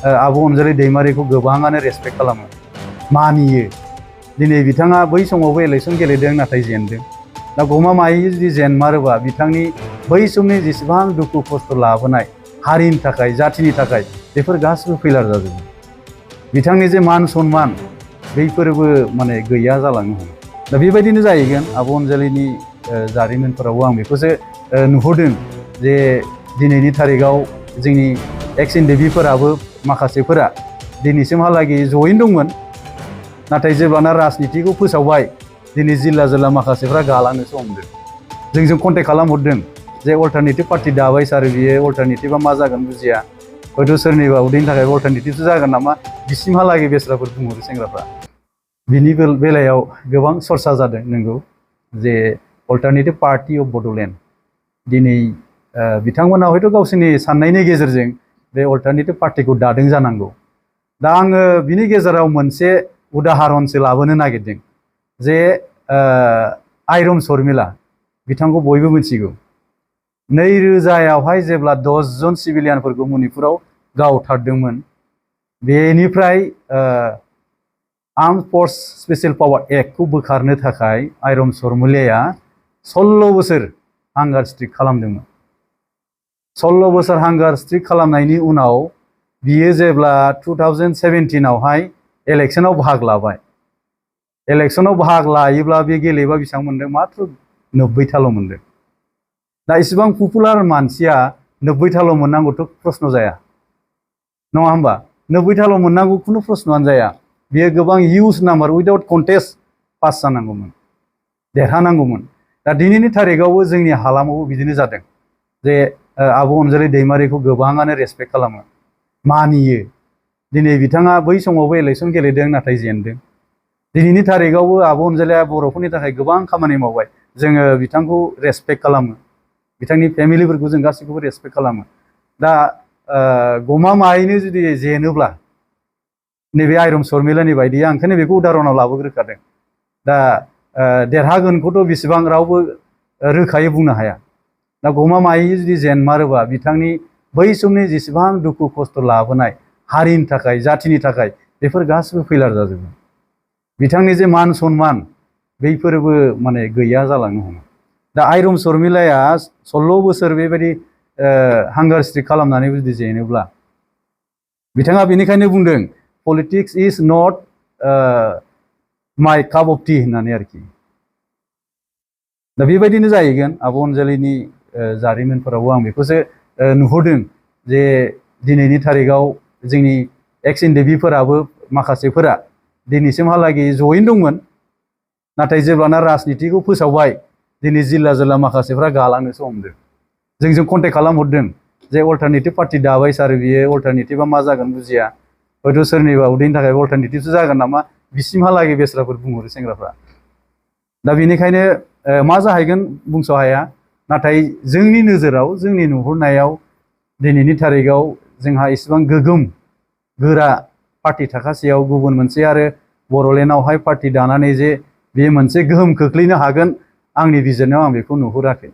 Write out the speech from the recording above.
आब' अनजालि दैमारिखौ गोबाङानो रेसपेक्ट खालामो, मानियो। दिनै बिथाङा बै समावबो इलेक्सन गेलेदों नाथाय जेनदों। दा गमामायै जुदि जेनमारोबा बिथांनि बै समनि जेसेबां दुखु खस्थ' लाबोनाय हारिनि थाखाय, जाथिनि थाखाय बेफोर गासिबो फैलार जाजोबो। बिथांनि जे मान सन्मान बैफोरबो माने गैया जालांनो हमो। दा बेबायदिनो जाहैगोन आब' अनजालिनि जारिमिनफोरावबो आं बेखौसो नुहुरदों जे दिनैनि थारिखआव जोंनि एक्स एनडिएफबि माखासेफोरा दिनैसिमहालागै जयैनो दंमोन, नाथाय जेब्लाना राजनितिखौ फोसावबाय दिनै जिल्ला माखासेफ्रा गालांनोसो हमदों। जोंजों कन्टेक्ट खालामहरदों जे अल्टारनेटिभ पार्टि दाबाय सार, बियो अल्टारनेटिभा मा जागोन बुजिया, हयथ' सोरनिबा उदैनि थाखाय अल्टारनेटिभसो जागोन नामा, बिसिमहालागै बेस्राफोर बुंहरो सेंग्राफ्रा। बिनि बेलायाव गोबां सरसा जादों नंगौ, जे अल्टारनेटिभ पार्टि अफ बड'लेण्ड दिनै बिथांमोना हयथ' गावसोरनि साननायनि गेजेरजों बे अल्टारनेटिभ पार्टिखौ दादों जानांगौ। दा आङो बिनि गेजेराव मोनसे उदाहरनसो लाबोनो नागिरदों जे आइरन शर्मिला, बिथांखौ बयबो मिथिगौ। 2000आवहाय जेब्ला 10 जन सिभिलियानफोरखौ मणिपुराव गावथारदोंमोन, बेनिफ्राय आर्म फोर्स स्पेशल पावार एक्टखौ बोखारनो थाखाय आइरन शर्मिलाया 16 बोसोर हांगार स्ट्राइक खालामदोंमोन। 16 बोसोर हांगार स्ट्राइक खालामनायनि उनाव बियो जेब्ला 2017आवहाय इलेक्शनाव बाहागो लाबाय, इलेक्शनाव बाहागो लायोब्ला बे गेलेबा बेसेबां मोनदों? मात्र 90थाल' मोनदों। दा इसेबां पपुलार मानसिया 90थाल' मोननांगौथ' प्रश्न जाया, नङा होमबा? 90थाल' मोननांगौ खुनु प्रश्नआनो जाया। बियो गोबां huge number without contest pass जानांगौमोन, देरहानांगौमोन। दा दिनैनि थारिखआवबो जोंनि हालामावबो बिदिनो जादों जे आब' अनजालि दैमारिखौ गोबाङानो रेसपेक्ट खालामो, मानियो। दिनै बिथाङा बै समावबो इलेक्सन गेलेदों नाथाय जेनदों। दिनैनि थारिखआवबो आब' अनजालिया बर'फोरनि थाखाय गोबां खामानि मावबाय, जोङो बिथांखौ रेसपेक्ट खालामो, बिथांनि फेमिलिफोरखौ जों गासैखौबो रेसपेक्ट खालामो। दा गमामायैनो जुदि जेनोब्ला नैबे आइरन शर्मिलानि बायदि, आं ओंखायनो बेखौ उदाहरनाव लाबोग्रोखादों। दा देरहागोनखौथ' बेसेबां रावबो रोखायै बुंनो हाया। दा गमामायै जुदि जेनमारोबा बिथांनि बै समनि जेसेबां दुखु खस्थ' लाबोनाय हारिनि थाखाय, जाथिनि थाखाय बेफोर गासिबो फैलार जाजोबो। बिथांनि जे मान सन्मान बैफोरबो माने गैया जालांनो हमो। दा आइरन शर्मिलाया 16 बोसोर बेबायदि हांगार स्ट्राइक खालामनानै जुदि जेनोब्ला, बिथाङा बेनिखायनो बुंदों पलिटिक्स इज नट माय काप अफ टि होननानै आरोखि। दा बेबायदिनो जाहैगोन आब' अनजालिनि जारिमिनफोरावबो आं बेखौसो नुहुरदों जे दिनैनि थारिखआव जोंनि एक्स एनडिएफबिफोराबो माखासेफोरा दिनैसिमहालागै जयैनो दंमोन, नाथाय जेब्लाना राजनितिखौ फोसावबाय दिनै जिल्ला माखासेफ्रा गालांनोसो हमदों। जोंजों कन्टेक्ट खालामहरदों जे अल्टारनेटिभ पार्टि दाबाय सार, बियो अल्टारनेटिभा मा जागोन बुजिया, हयथ' सोरनिबा उदैनि थाखाय अल्टारनेटिभसो जागोन नामा, बिसिमहालागै बेस्राफोर बुंहरो सेंग्राफ्रा। दा बेनिखायनो मा जाहैगोन बुंस' हाया, नाथाय जोंनि नोजोराव, जोंनि नुहुरनायाव दिनैनि थारिखआव जोंहा इसेबां गोगोम गोरा पार्टि थाखासेयाव गुबुन मोनसे आरो बड'लेण्डआवहाय पार्टि दानानै जे बेयो मोनसे गोहोम खोख्लैनो हागोन, आंनि बिजिरनायाव आं बेखौ नुहुराखै।